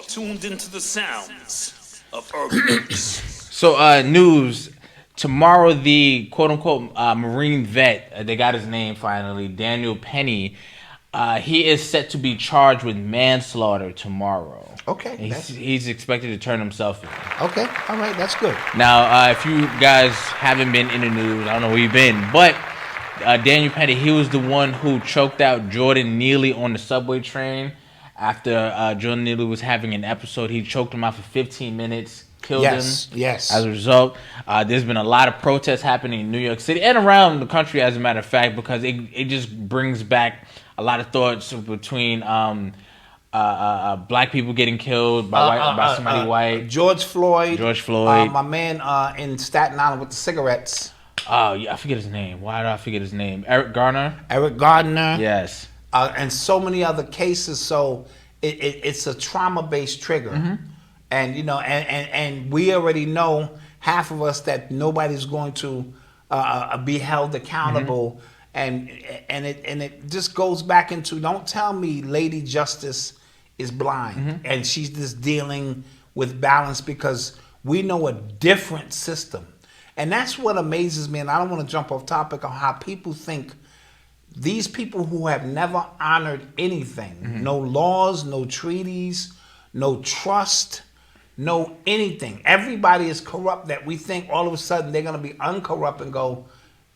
tuned into the sounds of UrbanX. So, news. Tomorrow, the quote-unquote Marine vet, they got his name finally, Daniel Penny, he is set to be charged with manslaughter tomorrow. Okay. He's expected to turn himself in. Okay. All right. That's good. Now, if you guys haven't been in the news, I don't know where you've been, but Daniel Penny, he was the one who choked out Jordan Neely on the subway train. After Jordan Neely was having an episode, he choked him out for 15 minutes. Killed him. Yes. As a result, there's been a lot of protests happening in New York City and around the country, as a matter of fact, because it just brings back a lot of thoughts between black people getting killed by somebody white. George Floyd. My man in Staten Island with the cigarettes. Oh, yeah, I forget his name. Why did I forget his name? Eric Garner. Yes. And so many other cases. So it's a trauma-based trigger. Mm-hmm. And, you know, and we already know, half of us, that nobody's going to be held accountable. Mm-hmm. And it just goes back into, don't tell me Lady Justice is blind. Mm-hmm. And she's just dealing with balance, because we know a different system. And that's what amazes me. And I don't want to jump off topic on how people think these people who have never honored anything, mm-hmm. no laws, no treaties, no trust, no anything. Everybody is corrupt, that we think all of a sudden they're going to be uncorrupt and go,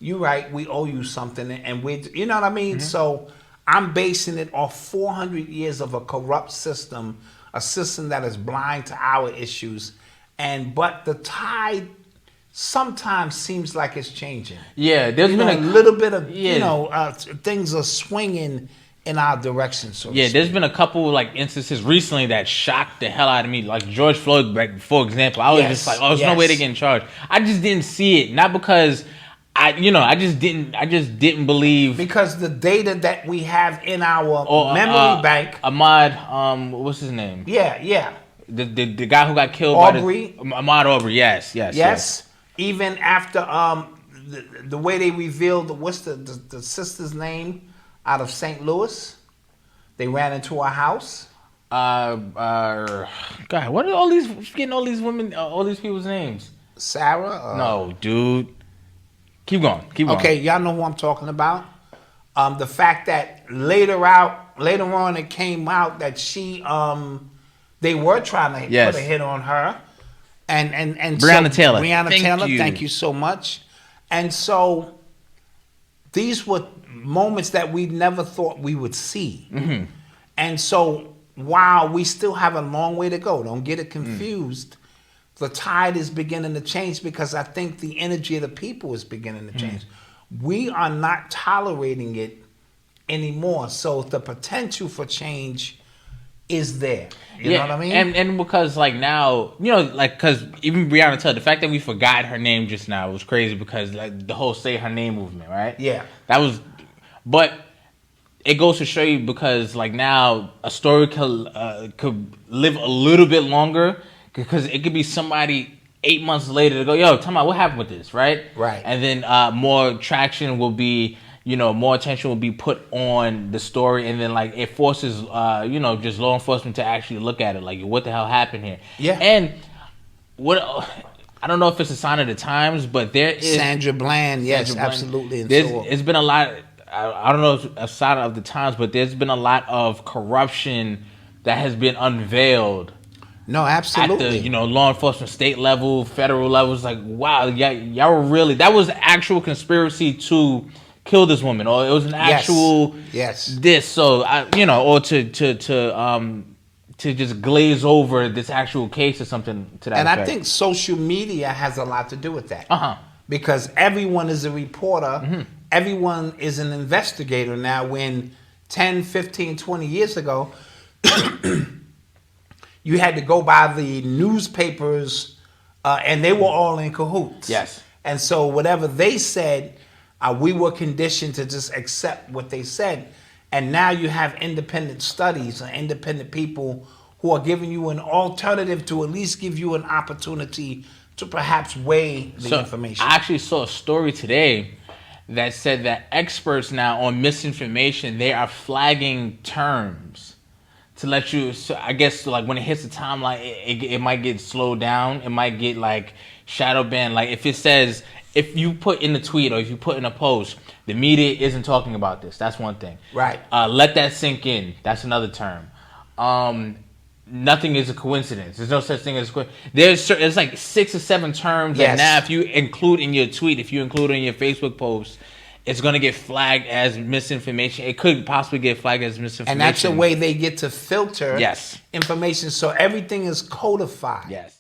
you're right, we owe you something. And we, you know what I mean? Mm-hmm. So I'm basing it off 400 years of a corrupt system, a system that is blind to our issues. But the tide sometimes seems like it's changing. Yeah, there's been a little bit of, things are swinging in our direction. So there's been a couple instances recently that shocked the hell out of me. Like George Floyd, for example. I was just like, there's no way they get in charge. I just didn't see it. Not because I just didn't believe, because the data that we have in our memory bank. Ahmaud, what's his name? Yeah. The guy who got killed Aubrey. by Ahmaud Aubrey. Yes. Even after the way they revealed what's the sister's name out of St. Louis, they ran into a house. God, what are all these women, all these people's names? Sarah? No, dude. Keep going. Okay, y'all know who I'm talking about. The fact that later on it came out that she they were trying to put a hit on her. And Breonna Taylor. Thank you so much. And so these were moments that we never thought we would see. Mm-hmm. And so while we still have a long way to go, don't get it confused, the tide is beginning to change, because I think the energy of the people is beginning to change. We are not tolerating it anymore. So the potential for change is there. You know what I mean? And because now, because even Breonna Taylor, the fact that we forgot her name just now was crazy, because the whole say her name movement, right? Yeah. But it goes to show you, because now a story could live a little bit longer, because it could be somebody 8 months later to go, yo, tell me what happened with this, right? Right. And then more traction will be, more attention will be put on the story, and then it forces, just law enforcement to actually look at it, what the hell happened here? Yeah. And I don't know if it's a sign of the times, but there is Sandra Bland. Yes, absolutely. It's been a lot. I don't know if it's a sign of the times, but there's been a lot of corruption that has been unveiled. No, absolutely. At the law enforcement, state level, federal level. It's like, wow, y'all were really, that was actual conspiracy to kill this woman, or it was an actual this. So or to just glaze over this actual case or something to that effect. I think social media has a lot to do with that. Because everyone is a reporter. Mm-hmm. Everyone is an investigator now, when 10, 15, 20 years ago, you had to go by the newspapers, and they were all in cahoots. Yes. And so whatever they said, we were conditioned to just accept what they said. And now you have independent studies and independent people who are giving you an alternative, to at least give you an opportunity to perhaps weigh the information. I actually saw a story today that said that experts now on misinformation, they are flagging terms to let you. So I guess like when it hits the timeline, it might get slowed down. It might get like shadow banned. Like if it says, if you put in the tweet or if you put in a post, the media isn't talking about this. That's one thing. Right. Let that sink in. That's another term. Nothing is a coincidence. There's no such thing as there's like 6 or 7 terms that now if you include in your tweet, if you include in your Facebook post, it's going to get flagged as misinformation. It could possibly get flagged as misinformation. And that's the way they get to filter yes. information. So everything is codified. Yes.